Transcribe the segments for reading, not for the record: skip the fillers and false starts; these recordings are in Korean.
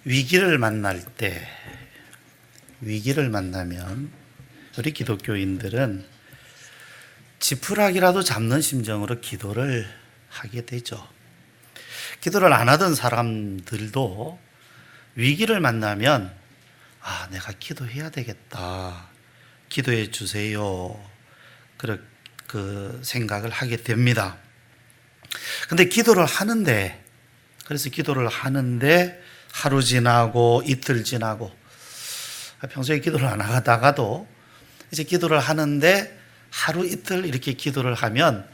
위기를 만나면 우리 기독교인들은 지푸라기라도 잡는 심정으로 기도를 하게 되죠. 기도를 안 하던 사람들도 위기를 만나면 내가 기도해야 되겠다. 기도해 주세요. 그 생각을 하게 됩니다. 근데 그래서 기도를 하는데 하루 지나고 이틀 지나고 평소에 기도를 안 하다가도 이제 기도를 하는데 하루 이틀 이렇게 기도를 하면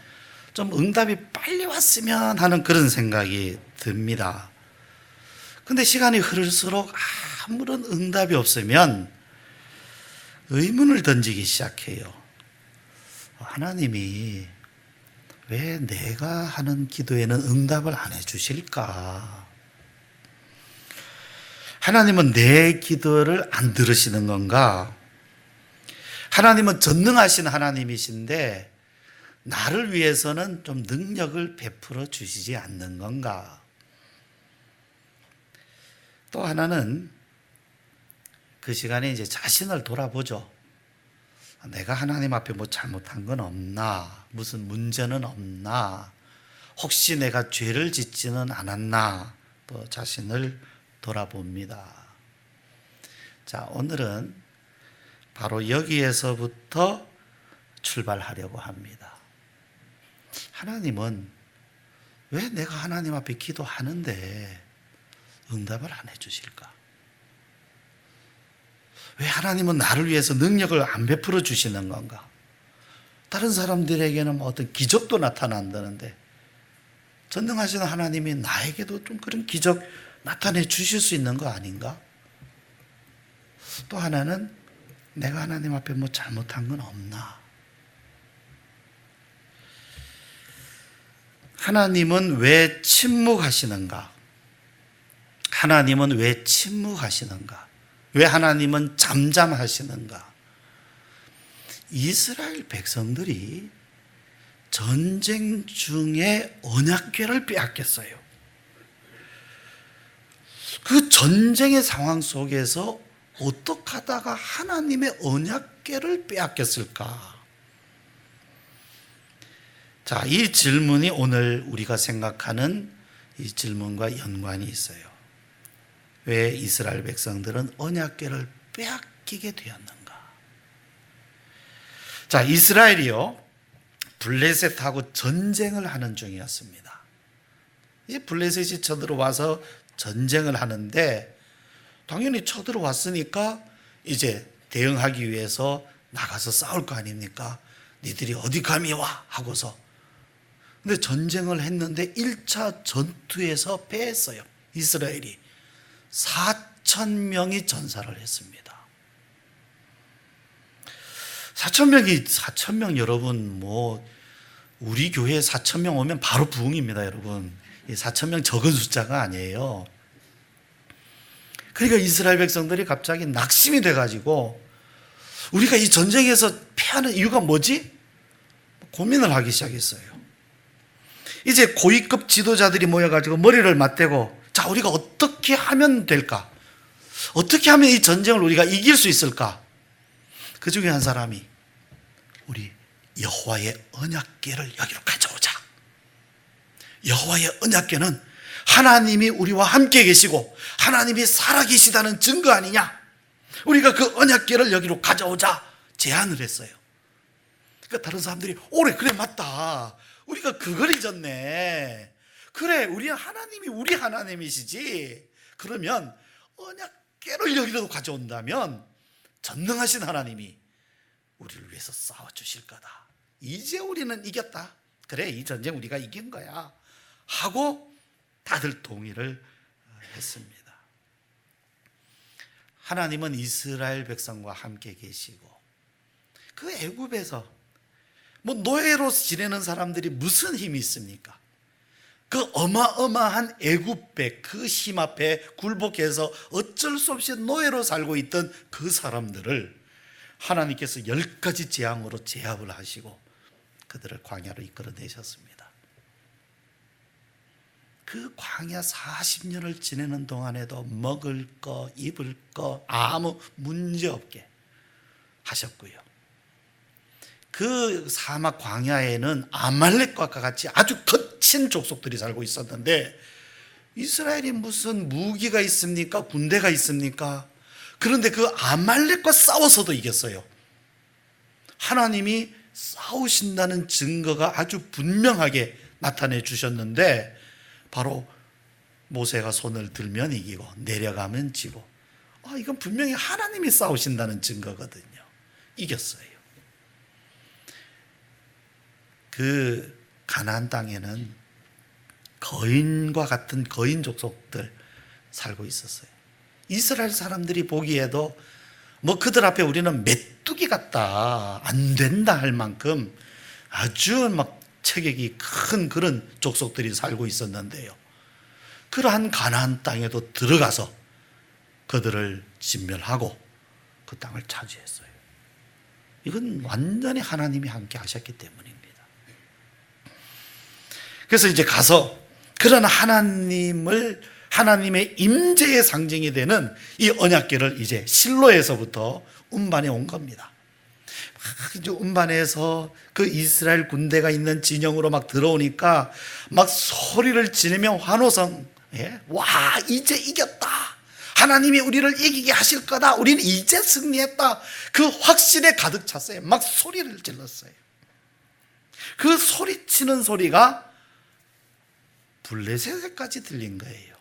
좀 응답이 빨리 왔으면 하는 그런 생각이 듭니다. 근데 시간이 흐를수록 아무런 응답이 없으면 의문을 던지기 시작해요. 하나님이 왜 내가 하는 기도에는 응답을 안 해주실까? 하나님은 내 기도를 안 들으시는 건가? 하나님은 전능하신 하나님이신데 나를 위해서는 좀 능력을 베풀어 주시지 않는 건가? 또 하나는 그 시간에 이제 자신을 돌아보죠. 내가 하나님 앞에 뭐 잘못한 건 없나? 무슨 문제는 없나? 혹시 내가 죄를 짓지는 않았나? 또 자신을 돌아봅니다. 자, 오늘은 바로 여기에서부터 출발하려고 합니다. 하나님은 왜 내가 하나님 앞에 기도하는데 응답을 안 해주실까? 왜 하나님은 나를 위해서 능력을 안 베풀어 주시는 건가? 다른 사람들에게는 어떤 기적도 나타난다는데 전능하신 하나님이 나에게도 좀 그런 기적 나타내 주실 수 있는 거 아닌가? 또 하나는 내가 하나님 앞에 뭐 잘못한 건 없나? 하나님은 왜 침묵하시는가? 하나님은 왜 침묵하시는가? 왜 하나님은 잠잠하시는가? 이스라엘 백성들이 전쟁 중에 언약궤를 빼앗겼어요. 그 전쟁의 상황 속에서 어떻게 하다가 하나님의 언약궤를 빼앗겼을까? 자, 이 질문이 오늘 우리가 생각하는 이 질문과 연관이 있어요. 왜 이스라엘 백성들은 언약궤를 빼앗기게 되었는가? 자, 이스라엘이요, 블레셋하고 전쟁을 하는 중이었습니다. 이 블레셋이 쳐들어와서 전쟁을 하는데 당연히 쳐들어왔으니까 이제 대응하기 위해서 나가서 싸울 거 아닙니까? 니들이 어디 감히 와? 하고서. 근데 전쟁을 했는데 1차 전투에서 패했어요. 이스라엘이 4,000명이 전사를 했습니다. 4,000명 여러분, 우리 교회에 4,000명 오면 바로 부흥입니다, 여러분. 4,000명 적은 숫자가 아니에요. 그러니까 이스라엘 백성들이 갑자기 낙심이 돼가지고 우리가 이 전쟁에서 패하는 이유가 뭐지? 고민을 하기 시작했어요. 이제 고위급 지도자들이 모여가지고 머리를 맞대고, 자, 우리가 어떻게 하면 될까? 어떻게 하면 이 전쟁을 우리가 이길 수 있을까? 그 중에 한 사람이 우리 여호와의 언약궤를 여기로 가져오자. 여호와의 언약궤는 하나님이 우리와 함께 계시고 하나님이 살아계시다는 증거 아니냐? 우리가 그 언약궤를 여기로 가져오자 제안을 했어요. 그러니까 다른 사람들이 그래 맞다. 우리가 그걸 잊었네. 그래, 하나님이 우리 하나님이시지. 그러면 언약궤를 여기로 가져온다면 전능하신 하나님이 우리를 위해서 싸워주실 거다. 이제 우리는 이겼다. 그래, 이 전쟁 우리가 이긴 거야 하고 다들 동의를 했습니다. 하나님은 이스라엘 백성과 함께 계시고 그 애굽에서 노예로 지내는 사람들이 무슨 힘이 있습니까? 그 어마어마한 애굽백 그 힘 앞에 굴복해서 어쩔 수 없이 노예로 살고 있던 그 사람들을 하나님께서 10가지 재앙으로 제압을 하시고 그들을 광야로 이끌어내셨습니다. 그 광야 40년을 지내는 동안에도 먹을 거, 입을 거 아무 문제 없게 하셨고요. 그 사막 광야에는 아말렉과 같이 아주 거친 족속들이 살고 있었는데 이스라엘이 무슨 무기가 있습니까? 군대가 있습니까? 그런데 그 아말렉과 싸워서도 이겼어요. 하나님이 싸우신다는 증거가 아주 분명하게 나타내 주셨는데 바로 모세가 손을 들면 이기고 내려가면 지고, 이건 분명히 하나님이 싸우신다는 증거거든요. 이겼어요. 그 가나안 땅에는 거인과 같은 거인 족속들 살고 있었어요. 이스라엘 사람들이 보기에도 뭐 그들 앞에 우리는 메뚜기 같다, 안 된다 할 만큼 아주 막 체격이 큰 그런 족속들이 살고 있었는데요, 그러한 가나안 땅에도 들어가서 그들을 진멸하고 그 땅을 차지했어요. 이건 완전히 하나님이 함께 하셨기 때문입니다. 그래서 이제 가서 그런 하나님의 임재의 상징이 되는 이 언약궤를 이제 실로에서부터 운반해 온 겁니다. 이제 운반해서 그 이스라엘 군대가 있는 진영으로 막 들어오니까 막 소리를 지르며 환호성, 와, 이제 이겼다, 하나님이 우리를 이기게 하실 거다, 우리는 이제 승리했다, 그 확신에 가득 찼어요. 막 소리를 질렀어요. 그 소리치는 소리가 블레셋까지 들린 거예요.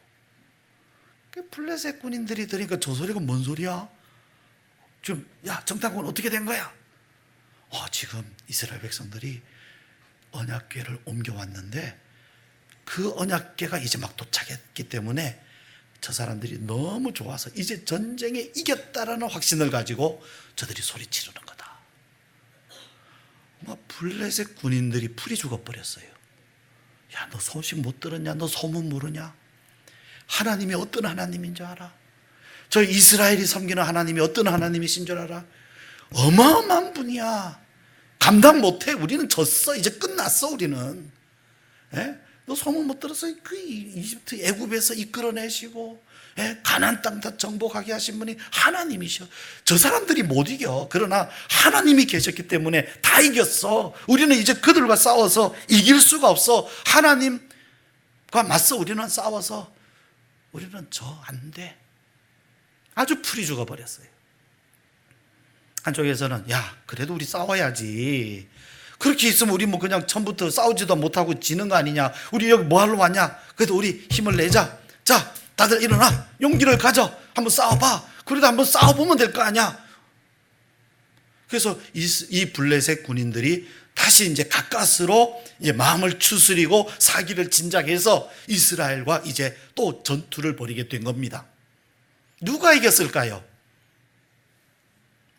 블레셋 군인들이 들으니까 저 소리가 뭔 소리야? 좀, 야, 정탐꾼 어떻게 된 거야? 지금 이스라엘 백성들이 언약궤를 옮겨왔는데 그 언약궤가 이제 막 도착했기 때문에 저 사람들이 너무 좋아서 이제 전쟁에 이겼다라는 확신을 가지고 저들이 소리 지르는 거다. 블레셋 군인들이 풀이 죽어버렸어요. 야, 너 소식 못 들었냐? 너 소문 모르냐? 하나님이 어떤 하나님인 줄 알아? 저 이스라엘이 섬기는 하나님이 어떤 하나님이신 줄 알아? 어마어마한 분이야. 감당 못해. 우리는 졌어. 이제 끝났어. 우리는. 너 소문 못 들었어? 그 이집트 애굽에서 이끌어내시고 가나안 땅 다 정복하게 하신 분이 하나님이셔. 저 사람들이 못 이겨. 그러나 하나님이 계셨기 때문에 다 이겼어. 우리는 이제 그들과 싸워서 이길 수가 없어. 하나님과 맞서 우리는 싸워서 우리는 안 돼. 아주 풀이 죽어버렸어요. 한쪽에서는 야, 그래도 우리 싸워야지. 그렇게 있으면 우리 뭐 그냥 처음부터 싸우지도 못하고 지는 거 아니냐. 우리 여기 뭐 하러 왔냐. 그래도 우리 힘을 내자. 자, 다들 일어나. 용기를 가져. 한번 싸워봐. 그래도 한번 싸워보면 될 거 아니야. 그래서 이 블레셋 군인들이 다시 이제 가까스로 이제 마음을 추스리고 사기를 진작해서 이스라엘과 이제 또 전투를 벌이게 된 겁니다. 누가 이겼을까요?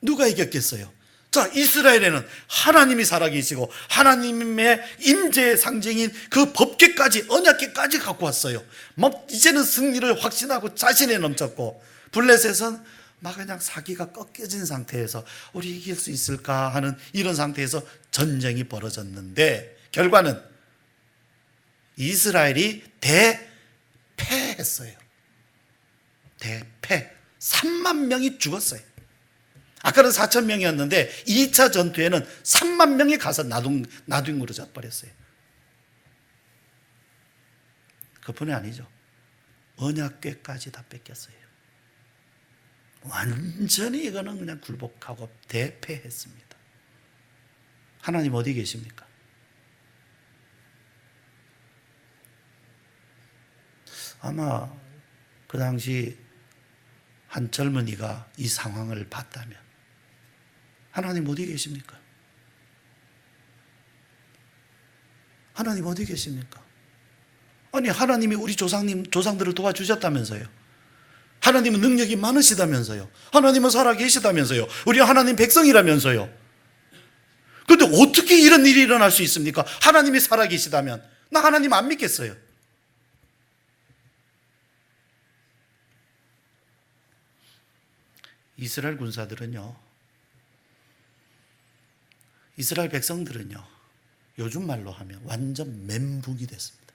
누가 이겼겠어요? 자, 이스라엘에는 하나님이 살아계시고 하나님의 임재의 상징인 그 법궤까지, 언약궤까지 갖고 왔어요. 막 이제는 승리를 확신하고 자신에 넘쳤고, 블레셋은 막 그냥 사기가 꺾여진 상태에서 우리 이길 수 있을까 하는 이런 상태에서 전쟁이 벌어졌는데 결과는 이스라엘이 대패했어요. 대패. 3만 명이 죽었어요. 아까는 4천 명이었는데 2차 전투에는 3만 명이 가서 나둥으로 져버렸어요. 그뿐이 아니죠. 언약궤까지 다 뺏겼어요. 완전히 이거는 그냥 굴복하고 대패했습니다. 하나님 어디 계십니까? 아마 그 당시 한 젊은이가 이 상황을 봤다면 하나님 어디 계십니까? 하나님 어디 계십니까? 아니, 하나님이 우리 조상들을 도와주셨다면서요. 하나님은 능력이 많으시다면서요. 하나님은 살아계시다면서요. 우리 하나님 백성이라면서요. 그런데 어떻게 이런 일이 일어날 수 있습니까? 하나님이 살아계시다면. 나 하나님 안 믿겠어요. 이스라엘 군사들은요, 이스라엘 백성들은요, 요즘 말로 하면 완전 멘붕이 됐습니다.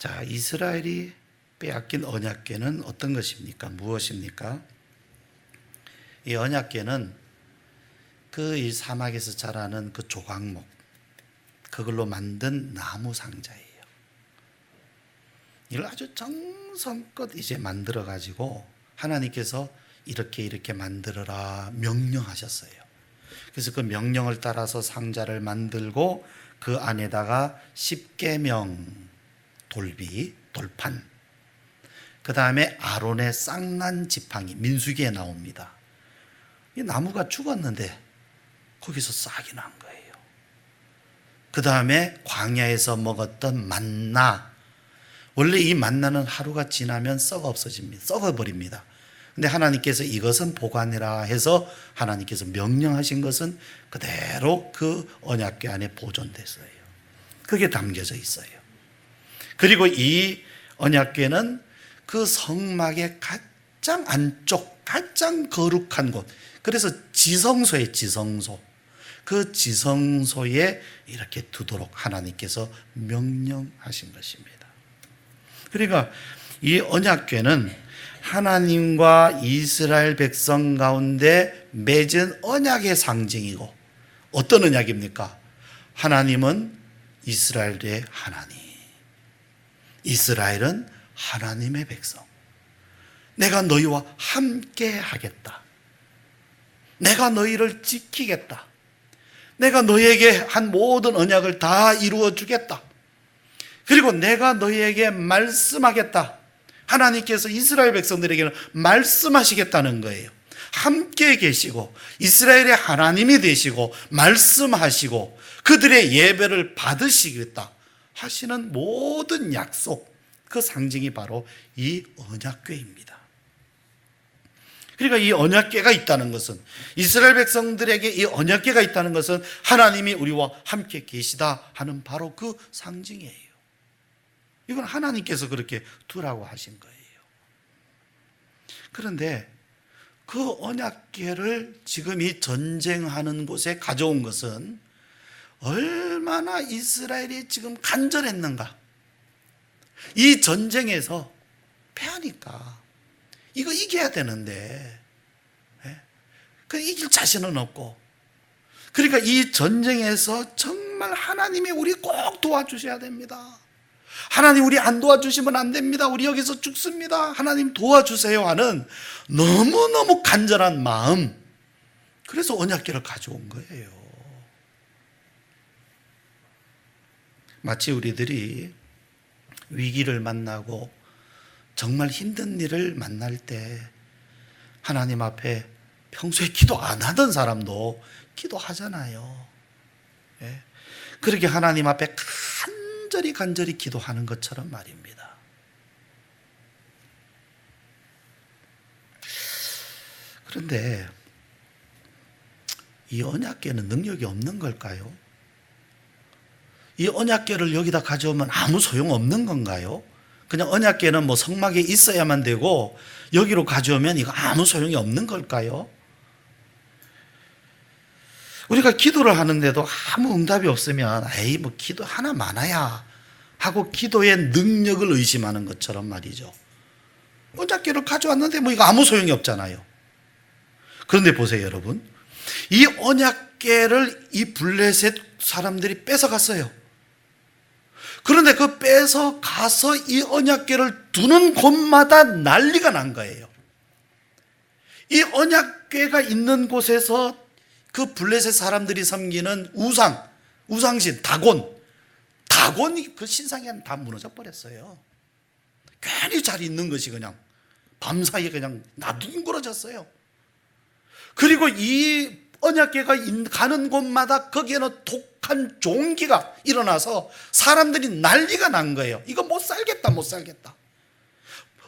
자, 이스라엘이 빼앗긴 언약궤는 어떤 것입니까? 무엇입니까? 이 언약궤는 그 이 사막에서 자라는 그 조각목, 그걸로 만든 나무 상자예요. 이걸 아주 정성껏 이제 만들어 가지고 하나님께서 이렇게 만들어라 명령하셨어요. 그래서 그 명령을 따라서 상자를 만들고 그 안에다가 십계명 돌비, 돌판, 그 다음에 아론의 쌍난 지팡이, 민수기에 나옵니다. 이 나무가 죽었는데 거기서 싹이 난 거예요. 그 다음에 광야에서 먹었던 만나, 원래 이 만나는 하루가 지나면 썩어버립니다. 근데 하나님께서 이것은 보관해라 해서 하나님께서 명령하신 것은 그대로 그 언약궤 안에 보존됐어요. 그게 담겨져 있어요. 그리고 이 언약궤는 그 성막의 가장 안쪽, 가장 거룩한 곳, 그래서 지성소에 지성소, 그 지성소에 이렇게 두도록 하나님께서 명령하신 것입니다. 그러니까 이 언약궤는 하나님과 이스라엘 백성 가운데 맺은 언약의 상징이고, 어떤 언약입니까? 하나님은 이스라엘의 하나님, 이스라엘은 하나님의 백성. 내가 너희와 함께 하겠다. 내가 너희를 지키겠다. 내가 너희에게 한 모든 언약을 다 이루어 주겠다. 그리고 내가 너희에게 말씀하겠다. 하나님께서 이스라엘 백성들에게는 말씀하시겠다는 거예요. 함께 계시고 이스라엘의 하나님이 되시고 말씀하시고 그들의 예배를 받으시겠다 하시는 모든 약속, 그 상징이 바로 이 언약궤입니다. 그러니까 이 언약궤가 있다는 것은, 이스라엘 백성들에게 이 언약궤가 있다는 것은 하나님이 우리와 함께 계시다 하는 바로 그 상징이에요. 이건 하나님께서 그렇게 두라고 하신 거예요. 그런데 그 언약궤를 지금 이 전쟁하는 곳에 가져온 것은 얼마나 이스라엘이 지금 간절했는가. 이 전쟁에서 패하니까 이거 이겨야 되는데 그 이길 자신은 없고, 그러니까 이 전쟁에서 정말 하나님이 우리 꼭 도와주셔야 됩니다. 하나님 우리 안 도와주시면 안 됩니다. 우리 여기서 죽습니다. 하나님 도와주세요 하는 너무너무 간절한 마음, 그래서 언약궤를 가져온 거예요. 마치 우리들이 위기를 만나고 정말 힘든 일을 만날 때 하나님 앞에 평소에 기도 안 하던 사람도 기도하잖아요. 그렇게 하나님 앞에 간절히 기도하는 것처럼 말입니다. 그런데 이 언약궤는 능력이 없는 걸까요? 이 언약궤를 여기다 가져오면 아무 소용없는 건가요? 그냥 언약궤는 뭐 성막에 있어야만 되고 여기로 가져오면 이거 아무 소용이 없는 걸까요? 우리가 기도를 하는데도 아무 응답이 없으면 에이 뭐 기도 하나 많아야 하고 기도의 능력을 의심하는 것처럼 말이죠. 언약궤를 가져왔는데 뭐 이거 아무 소용이 없잖아요. 그런데 보세요 여러분, 이 언약궤를 이 블레셋 사람들이 뺏어갔어요. 그런데 그 뺏어가서 이 언약궤를 두는 곳마다 난리가 난 거예요. 이 언약궤가 있는 곳에서 그 블레셋 사람들이 섬기는 우상신 다곤이 그 신상이 다 무너져 버렸어요. 괜히 잘 있는 것이 그냥 밤사이에 그냥 나둥그러졌어요. 그리고 이 언약궤가 가는 곳마다 거기에는 독한 종기가 일어나서 사람들이 난리가 난 거예요. 이거 못 살겠다.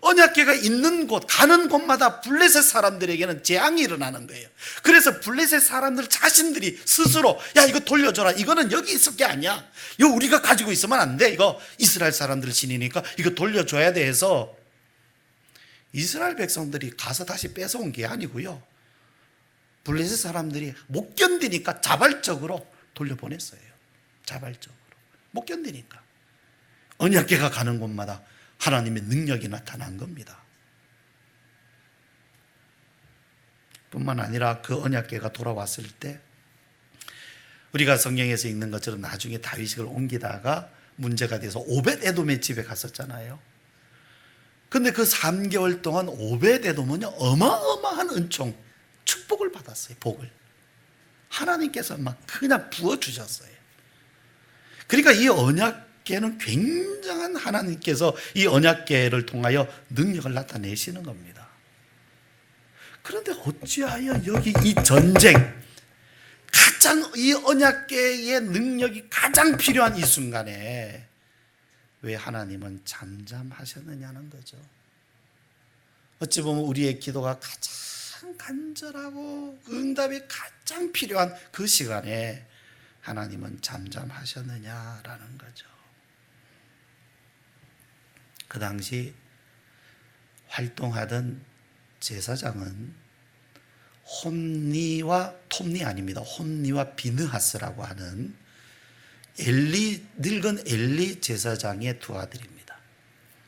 언약궤가 있는 곳, 가는 곳마다 블레셋 사람들에게는 재앙이 일어나는 거예요. 그래서 블레셋 사람들 자신들이 스스로 야 이거 돌려줘라. 이거는 여기 있을 게 아니야. 이거 우리가 가지고 있으면 안 돼. 이거 이스라엘 사람들 신이니까 이거 돌려줘야 돼 해서 이스라엘 백성들이 가서 다시 뺏어온 게 아니고요. 블레셋 사람들이 못 견디니까 자발적으로 돌려보냈어요. 자발적으로. 못 견디니까. 언약궤가 가는 곳마다 하나님의 능력이 나타난 겁니다. 뿐만 아니라 그 언약궤가 돌아왔을 때 우리가 성경에서 읽는 것처럼 나중에 다윗을 옮기다가 문제가 돼서 오벳에돔의 집에 갔었잖아요. 근데 그 3개월 동안 오벳에돔은 어마어마한 은총, 축복을 받았어요. 복을 하나님께서 막 그냥 부어주셨어요. 그러니까 이 언약궤는 굉장한 하나님께서 이 언약궤를 통하여 능력을 나타내시는 겁니다. 그런데 어찌하여 여기 이 전쟁, 가장 이 언약궤의 능력이 가장 필요한 이 순간에 왜 하나님은 잠잠하셨느냐는 거죠. 어찌 보면 우리의 기도가 가장 간절하고 응답이 가장 필요한 그 시간에 하나님은 잠잠하셨느냐라는 거죠. 그 당시 활동하던 제사장은 홈니와 비느하스라고 하는 늙은 엘리 제사장의 두 아들입니다.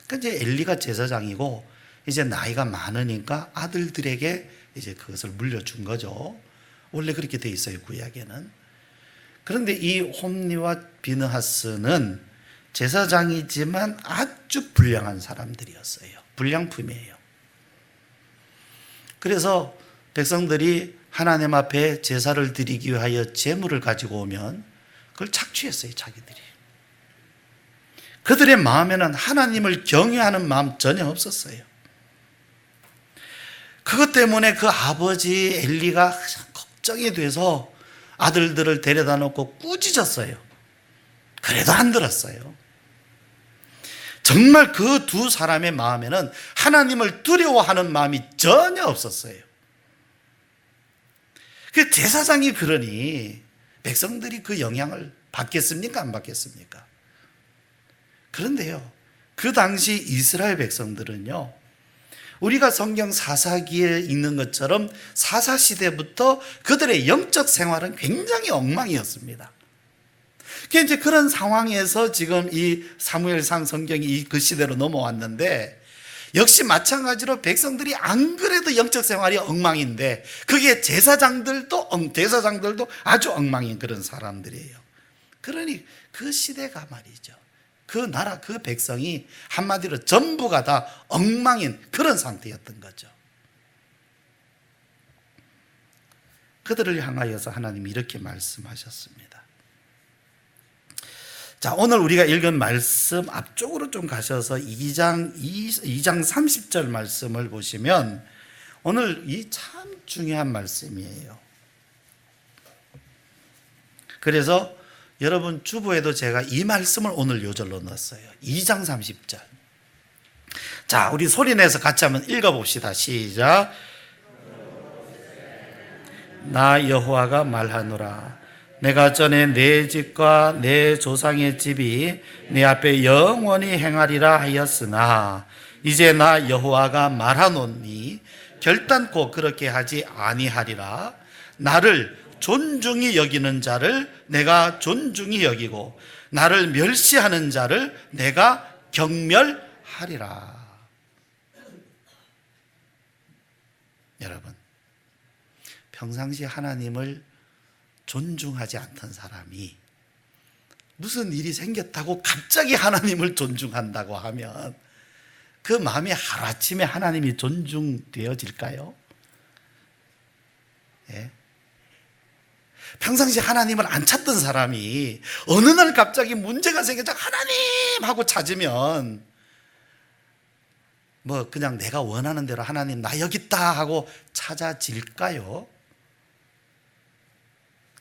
그러니까 이제 엘리가 제사장이고 이제 나이가 많으니까 아들들에게 이제 그것을 물려준 거죠. 원래 그렇게 돼 있어요, 구약에는. 그런데 이 홈니와 비느하스는 제사장이지만 아주 불량한 사람들이었어요. 불량품이에요. 그래서 백성들이 하나님 앞에 제사를 드리기 위하여 제물을 가지고 오면 그걸 착취했어요, 자기들이. 그들의 마음에는 하나님을 경외하는 마음 전혀 없었어요. 그것 때문에 그 아버지 엘리가 걱정이 돼서 아들들을 데려다 놓고 꾸짖었어요. 그래도 안 들었어요. 정말 그 두 사람의 마음에는 하나님을 두려워하는 마음이 전혀 없었어요. 그 제사장이 그러니 백성들이 그 영향을 받겠습니까? 안 받겠습니까? 그런데요, 그 당시 이스라엘 백성들은요, 우리가 성경 사사기에 있는 것처럼 사사시대부터 그들의 영적 생활은 굉장히 엉망이었습니다. 이제 그런 상황에서 지금 이 사무엘상 성경이 그 시대로 넘어왔는데, 역시 마찬가지로 백성들이 안 그래도 영적 생활이 엉망인데 그게 제사장들도 아주 엉망인 그런 사람들이에요. 그러니 그 시대가 말이죠, 그 나라 그 백성이 한마디로 전부가 다 엉망인 그런 상태였던 거죠. 그들을 향하여서 하나님이 이렇게 말씀하셨습니다. 자, 오늘 우리가 읽은 말씀 앞쪽으로 좀 가셔서 2장 30절 말씀을 보시면 오늘 이 참 중요한 말씀이에요. 그래서 여러분 주보에도 제가 이 말씀을 오늘 요절로 넣었어요. 2장 30절. 자, 우리 소리내서 같이 한번 읽어봅시다. 시작. 나 여호와가 말하노라. 내가 전에 내 집과 내 조상의 집이 내 앞에 영원히 행하리라 하였으나 이제 나 여호와가 말하노니 결단코 그렇게 하지 아니하리라. 나를 존중히 여기는 자를 내가 존중히 여기고 나를 멸시하는 자를 내가 경멸하리라. 여러분, 평상시 하나님을 존중하지 않던 사람이 무슨 일이 생겼다고 갑자기 하나님을 존중한다고 하면 그 마음이 하루아침에 하나님이 존중되어질까요? 예? 평상시 하나님을 안 찾던 사람이 어느 날 갑자기 문제가 생겨서 하나님 하고 찾으면 뭐 그냥 내가 원하는 대로 하나님 나 여기 있다 하고 찾아질까요?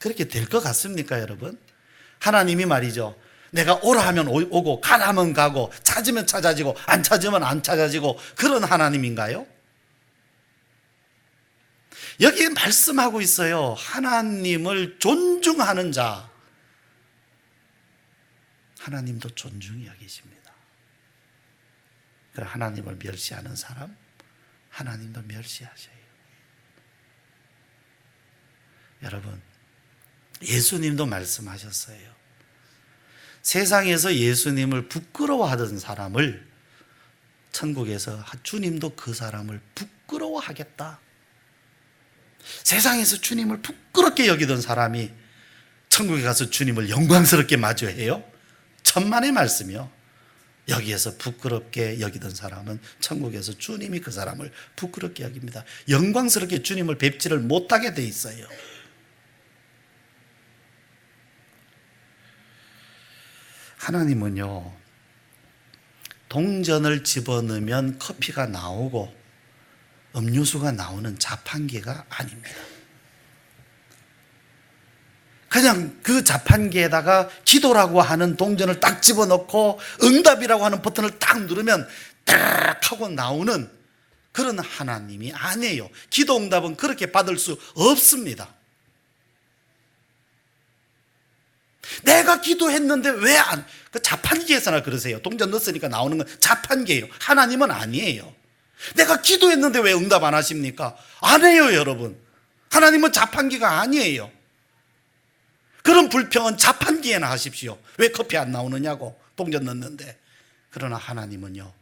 그렇게 될 것 같습니까, 여러분? 하나님이 말이죠, 내가 오라 하면 오고 가라 하면 가고 찾으면 찾아지고 안 찾으면 안 찾아지고 그런 하나님인가요? 여기 말씀하고 있어요. 하나님을 존중하는 자, 하나님도 존중히 여기십니다. 하나님을 멸시하는 사람, 하나님도 멸시하셔요. 여러분, 예수님도 말씀하셨어요. 세상에서 예수님을 부끄러워하던 사람을 천국에서 주님도 그 사람을 부끄러워하겠다. 세상에서 주님을 부끄럽게 여기던 사람이 천국에 가서 주님을 영광스럽게 마주해요. 천만의 말씀이요. 여기에서 부끄럽게 여기던 사람은 천국에서 주님이 그 사람을 부끄럽게 여깁니다. 영광스럽게 주님을 뵙지를 못하게 돼 있어요. 하나님은요, 동전을 집어넣으면 커피가 나오고 음료수가 나오는 자판기가 아닙니다. 그냥 그 자판기에다가 기도라고 하는 동전을 딱 집어넣고 응답이라고 하는 버튼을 딱 누르면 딱 하고 나오는 그런 하나님이 아니에요. 기도 응답은 그렇게 받을 수 없습니다. 내가 기도했는데 왜 안, 그 자판기에서나 그러세요. 동전 넣었으니까 나오는 건 자판기예요. 하나님은 아니에요. 내가 기도했는데 왜 응답 안 하십니까? 안 해요, 여러분. 하나님은 자판기가 아니에요. 그런 불평은 자판기에나 하십시오. 왜 커피 안 나오느냐고, 동전 넣는데. 그러나 하나님은요,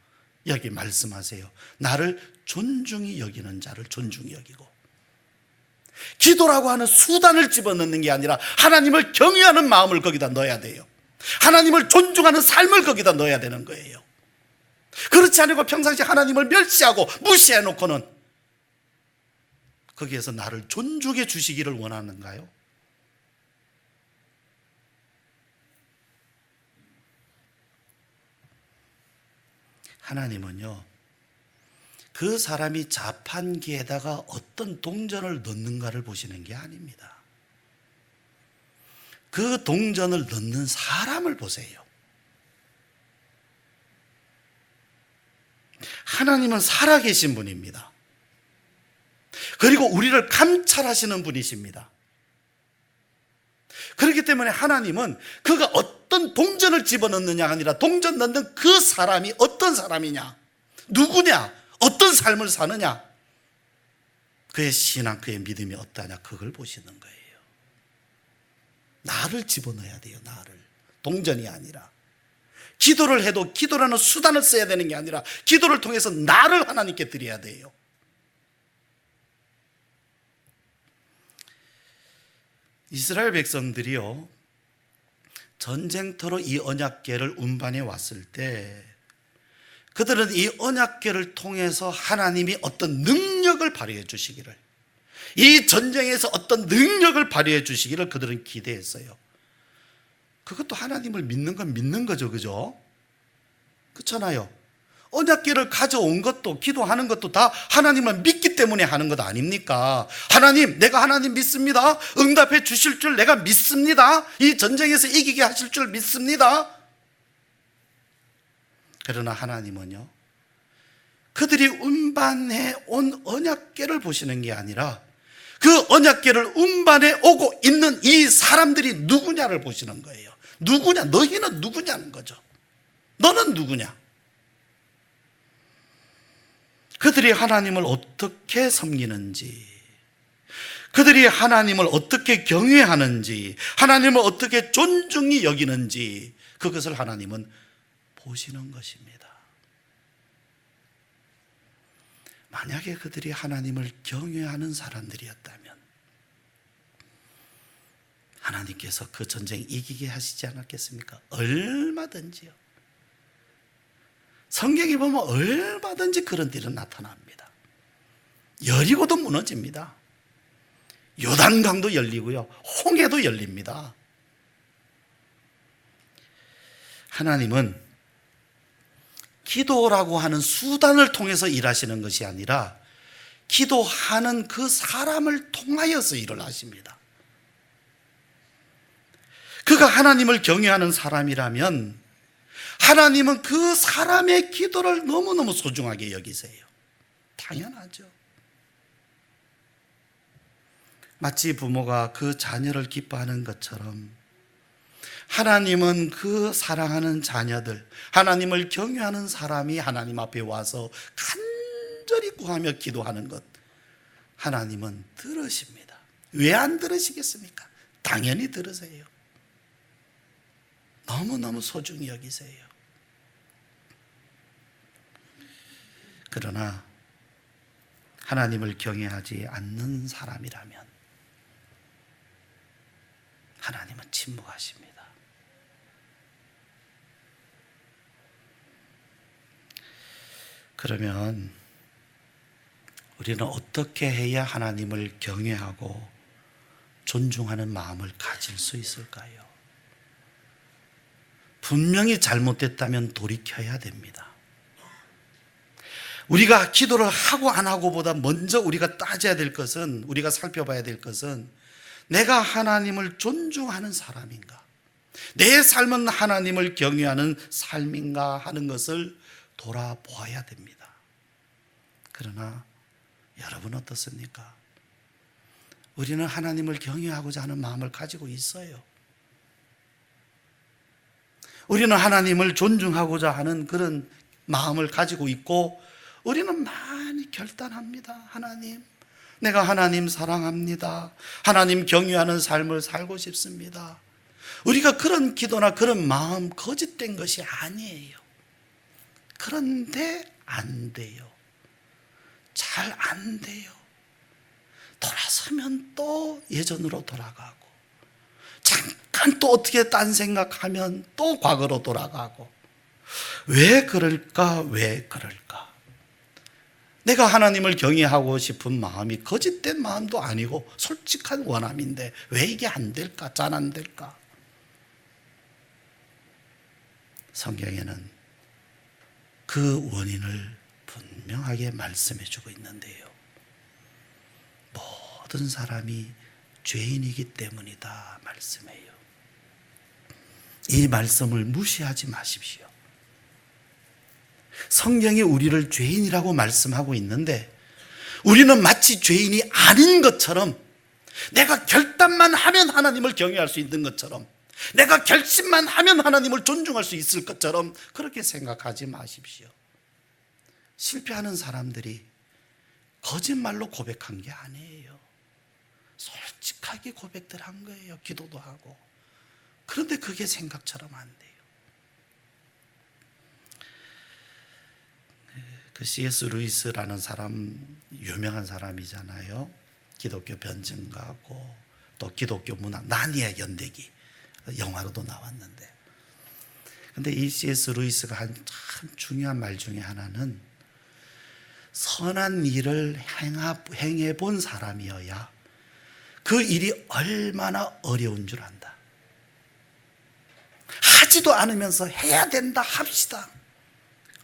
여기 말씀하세요. 나를 존중히 여기는 자를 존중히 여기고, 기도라고 하는 수단을 집어넣는 게 아니라 하나님을 경외하는 마음을 거기다 넣어야 돼요. 하나님을 존중하는 삶을 거기다 넣어야 되는 거예요. 그렇지 않고 평상시 하나님을 멸시하고 무시해 놓고는 거기에서 나를 존중해 주시기를 원하는가요? 하나님은요, 그 사람이 자판기에다가 어떤 동전을 넣는가를 보시는 게 아닙니다. 그 동전을 넣는 사람을 보세요. 하나님은 살아계신 분입니다. 그리고 우리를 감찰하시는 분이십니다. 그렇기 때문에 하나님은 그가 어떤 동전을 집어넣느냐가 아니라 동전 넣는 그 사람이 어떤 사람이냐, 누구냐, 어떤 삶을 사느냐, 그의 신앙, 그의 믿음이 어떠하냐, 그걸 보시는 거예요. 나를 집어넣어야 돼요. 나를. 동전이 아니라. 기도를 해도 기도라는 수단을 써야 되는 게 아니라 기도를 통해서 나를 하나님께 드려야 돼요. 이스라엘 백성들이요, 전쟁터로 이 언약궤를 운반해 왔을 때 그들은 이 언약궤를 통해서 하나님이 어떤 능력을 발휘해 주시기를, 이 전쟁에서 어떤 능력을 발휘해 주시기를 그들은 기대했어요. 그것도 하나님을 믿는 건 믿는 거죠, 그죠? 그렇잖아요. 언약궤를 가져온 것도, 기도하는 것도 다 하나님을 믿기 때문에 하는 것 아닙니까? 하나님, 내가 하나님 믿습니다. 응답해 주실 줄 내가 믿습니다. 이 전쟁에서 이기게 하실 줄 믿습니다. 그러나 하나님은요, 그들이 운반해 온 언약궤를 보시는 게 아니라 그 언약궤를 운반해 오고 있는 이 사람들이 누구냐를 보시는 거예요. 누구냐? 너희는 누구냐는 거죠. 너는 누구냐? 그들이 하나님을 어떻게 섬기는지, 그들이 하나님을 어떻게 경외하는지, 하나님을 어떻게 존중히 여기는지, 그것을 하나님은 보시는 것입니다. 만약에 그들이 하나님을 경외하는 사람들이었다면 하나님께서 그 전쟁 이기게 하시지 않았겠습니까? 얼마든지요. 성경에 보면 얼마든지 그런 일은 나타납니다. 여리고도 무너집니다. 요단강도 열리고요, 홍해도 열립니다. 하나님은 기도라고 하는 수단을 통해서 일하시는 것이 아니라 기도하는 그 사람을 통하여서 일을 하십니다. 그가 하나님을 경외하는 사람이라면 하나님은 그 사람의 기도를 너무너무 소중하게 여기세요. 당연하죠. 마치 부모가 그 자녀를 기뻐하는 것처럼 하나님은 그 사랑하는 자녀들, 하나님을 경외하는 사람이 하나님 앞에 와서 간절히 구하며 기도하는 것, 하나님은 들으십니다. 왜 안 들으시겠습니까? 당연히 들으세요. 너무너무 소중히 여기세요. 그러나 하나님을 경외하지 않는 사람이라면 하나님은 침묵하십니다. 그러면 우리는 어떻게 해야 하나님을 경외하고 존중하는 마음을 가질 수 있을까요? 분명히 잘못됐다면 돌이켜야 됩니다. 우리가 기도를 하고 안 하고보다 먼저 우리가 따져야 될 것은, 우리가 살펴봐야 될 것은 내가 하나님을 존중하는 사람인가, 내 삶은 하나님을 경외하는 삶인가 하는 것을 돌아보아야 됩니다. 그러나 여러분 어떻습니까? 우리는 하나님을 경외하고자 하는 마음을 가지고 있어요. 우리는 하나님을 존중하고자 하는 그런 마음을 가지고 있고, 우리는 많이 결단합니다. 하나님, 내가 하나님 사랑합니다. 하나님 경외하는 삶을 살고 싶습니다. 우리가 그런 기도나 그런 마음 거짓된 것이 아니에요. 그런데 안 돼요. 잘 안 돼요. 돌아서면 또 예전으로 돌아가고, 잠깐 또 어떻게 딴 생각하면 또 과거로 돌아가고. 왜 그럴까? 왜 그럴까? 내가 하나님을 경외하고 싶은 마음이 거짓된 마음도 아니고 솔직한 원함인데 왜 이게 안 될까? 잘 안 될까? 성경에는 그 원인을 분명하게 말씀해 주고 있는데요, 모든 사람이 죄인이기 때문이다 말씀해요. 이 말씀을 무시하지 마십시오. 성경이 우리를 죄인이라고 말씀하고 있는데, 우리는 마치 죄인이 아닌 것처럼, 내가 결단만 하면 하나님을 경외할 수 있는 것처럼, 내가 결심만 하면 하나님을 존중할 수 있을 것처럼 그렇게 생각하지 마십시오. 실패하는 사람들이 거짓말로 고백한 게 아니에요. 솔직하게 고백들 한 거예요. 기도도 하고. 그런데 그게 생각처럼 안 돼요. 그 C.S. 루이스라는 사람, 유명한 사람이잖아요. 기독교 변증가고 또 기독교 문학 나니아 연대기 영화로도 나왔는데, 근데 이 C.S. 루이스가 한 참 중요한 말 중에 하나는, 선한 일을 행해 본 사람이어야 그 일이 얼마나 어려운 줄 안다. 하지도 않으면서 해야 된다 합시다.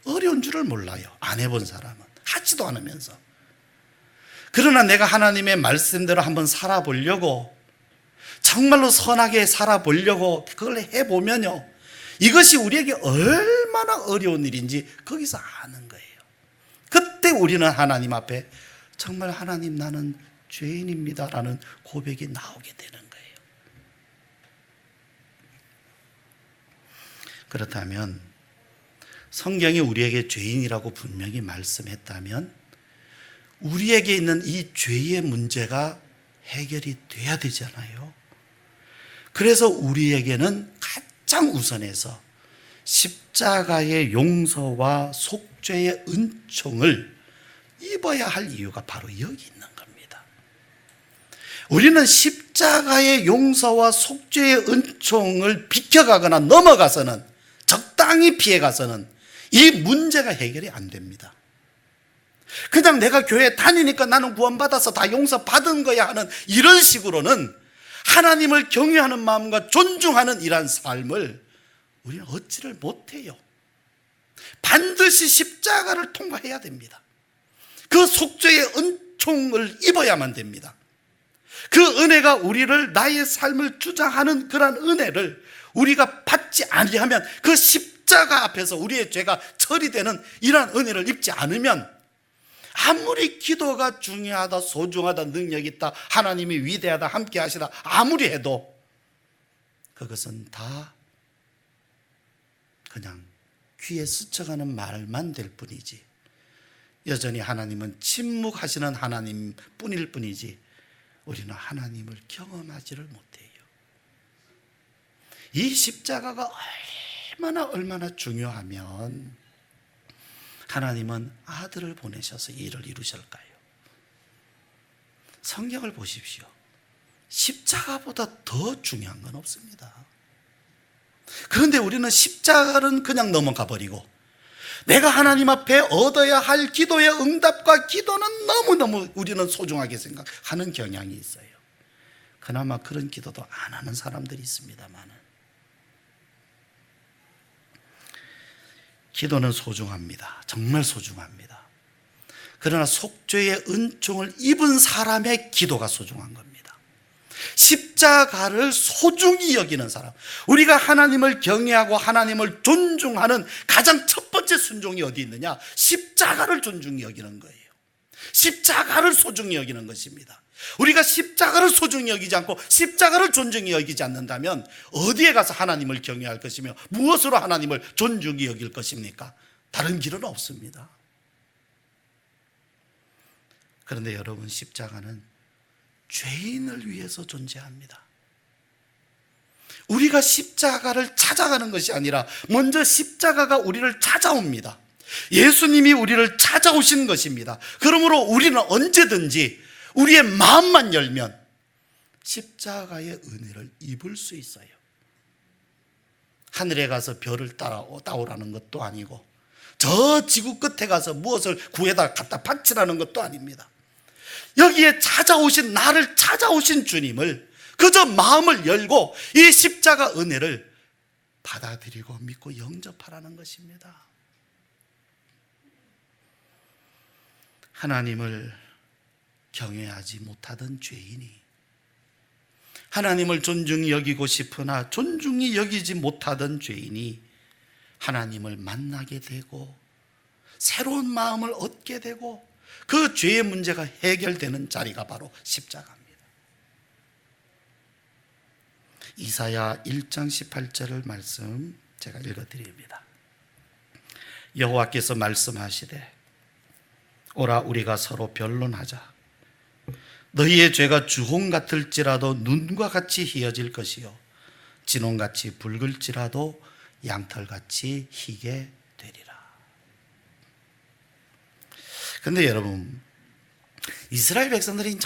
어려운 줄을 몰라요. 안 해본 사람은. 하지도 않으면서. 그러나 내가 하나님의 말씀대로 한번 살아보려고, 정말로 선하게 살아보려고 그걸 해보면요, 이것이 우리에게 얼마나 어려운 일인지 거기서 아는 거예요. 그때 우리는 하나님 앞에 정말 하나님 나는 죄인입니다 라는 고백이 나오게 되는 거예요. 그렇다면 성경이 우리에게 죄인이라고 분명히 말씀했다면 우리에게 있는 이 죄의 문제가 해결이 돼야 되잖아요. 그래서 우리에게는 가장 우선해서 십자가의 용서와 속죄의 은총을 입어야 할 이유가 바로 여기 있는 겁니다. 우리는 십자가의 용서와 속죄의 은총을 비켜가거나 넘어가서는, 적당히 피해가서는 이 문제가 해결이 안 됩니다. 그냥 내가 교회 다니니까 나는 구원받아서 다 용서받은 거야 하는 이런 식으로는 하나님을 경외하는 마음과 존중하는 이러한 삶을 우리는 얻지를 못해요. 반드시 십자가를 통과해야 됩니다. 그 속죄의 은총을 입어야만 됩니다. 그 은혜가 우리를, 나의 삶을 주장하는 그런 은혜를 우리가 받지 아니하면, 그 십자가 앞에서 우리의 죄가 처리되는 이러한 은혜를 입지 않으면, 아무리 기도가 중요하다, 소중하다, 능력 있다, 하나님이 위대하다, 함께 하시다 아무리 해도 그것은 다 그냥 귀에 스쳐가는 말만 될 뿐이지, 여전히 하나님은 침묵하시는 하나님 뿐일 뿐이지 우리는 하나님을 경험하지를 못해요. 이 십자가가 얼마나 중요하면 하나님은 아들을 보내셔서 이 일을 이루실까요? 성경을 보십시오. 십자가보다 더 중요한 건 없습니다. 그런데 우리는 십자가는 그냥 넘어가 버리고 내가 하나님 앞에 얻어야 할 기도의 응답과 기도는 너무너무 우리는 소중하게 생각하는 경향이 있어요. 그나마 그런 기도도 안 하는 사람들이 있습니다만 기도는 소중합니다. 정말 소중합니다. 그러나 속죄의 은총을 입은 사람의 기도가 소중한 겁니다. 십자가를 소중히 여기는 사람, 우리가 하나님을 경외하고 하나님을 존중하는 가장 첫 번째 순종이 어디 있느냐? 십자가를 존중히 여기는 거예요. 십자가를 소중히 여기는 것입니다. 우리가 십자가를 소중히 여기지 않고 십자가를 존중히 여기지 않는다면 어디에 가서 하나님을 경외할 것이며 무엇으로 하나님을 존중히 여길 것입니까? 다른 길은 없습니다. 그런데 여러분, 십자가는 죄인을 위해서 존재합니다. 우리가 십자가를 찾아가는 것이 아니라 먼저 십자가가 우리를 찾아옵니다. 예수님이 우리를 찾아오신 것입니다. 그러므로 우리는 언제든지 우리의 마음만 열면 십자가의 은혜를 입을 수 있어요. 하늘에 가서 별을 따오라는 것도 아니고 저 지구 끝에 가서 무엇을 구해다 갖다 바치라는 것도 아닙니다. 여기에 나를 찾아오신 주님을 그저 마음을 열고 이 십자가 은혜를 받아들이고 믿고 영접하라는 것입니다. 하나님을 경외하지 못하던 죄인이 하나님을 존중히 여기고 싶으나 존중히 여기지 못하던 죄인이 하나님을 만나게 되고 새로운 마음을 얻게 되고 그 죄의 문제가 해결되는 자리가 바로 십자가입니다. 이사야 1장 18절을 말씀 제가 읽어드립니다. 여호와께서 말씀하시되 오라 우리가 서로 변론하자. 너희의 죄가 주홍 같을지라도 눈과 같이 희어질 것이요 진홍같이 붉을지라도 양털같이 희게 되리라. 그런데 여러분, 이스라엘 백성들이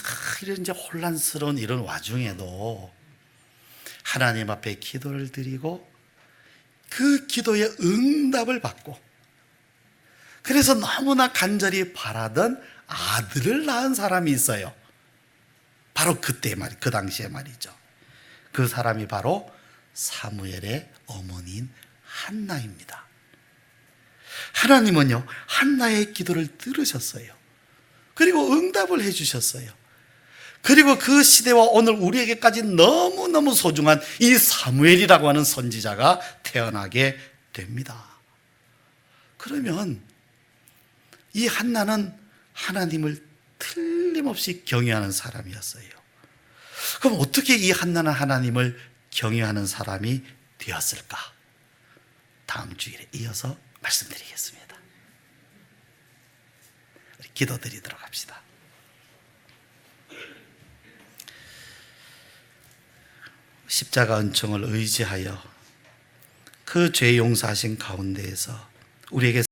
이런 혼란스러운 이런 와중에도 하나님 앞에 기도를 드리고 그 기도의 응답을 받고 그래서 너무나 간절히 바라던 아들을 낳은 사람이 있어요. 바로 그때 그 당시에 말이죠. 그 사람이 바로 사무엘의 어머니인 한나입니다. 하나님은요, 한나의 기도를 들으셨어요. 그리고 응답을 해주셨어요. 그리고 그 시대와 오늘 우리에게까지 너무너무 소중한 이 사무엘이라고 하는 선지자가 태어나게 됩니다. 그러면 이 한나는 하나님을 틀림없이 경외하는 사람이었어요. 그럼 어떻게 이 한나는 하나님을 경외하는 사람이 되었을까? 다음 주일에 이어서 말씀드리겠습니다. 우리 기도드리도록 합시다. 십자가 은총을 의지하여 그 죄 용서하신 가운데에서 우리에게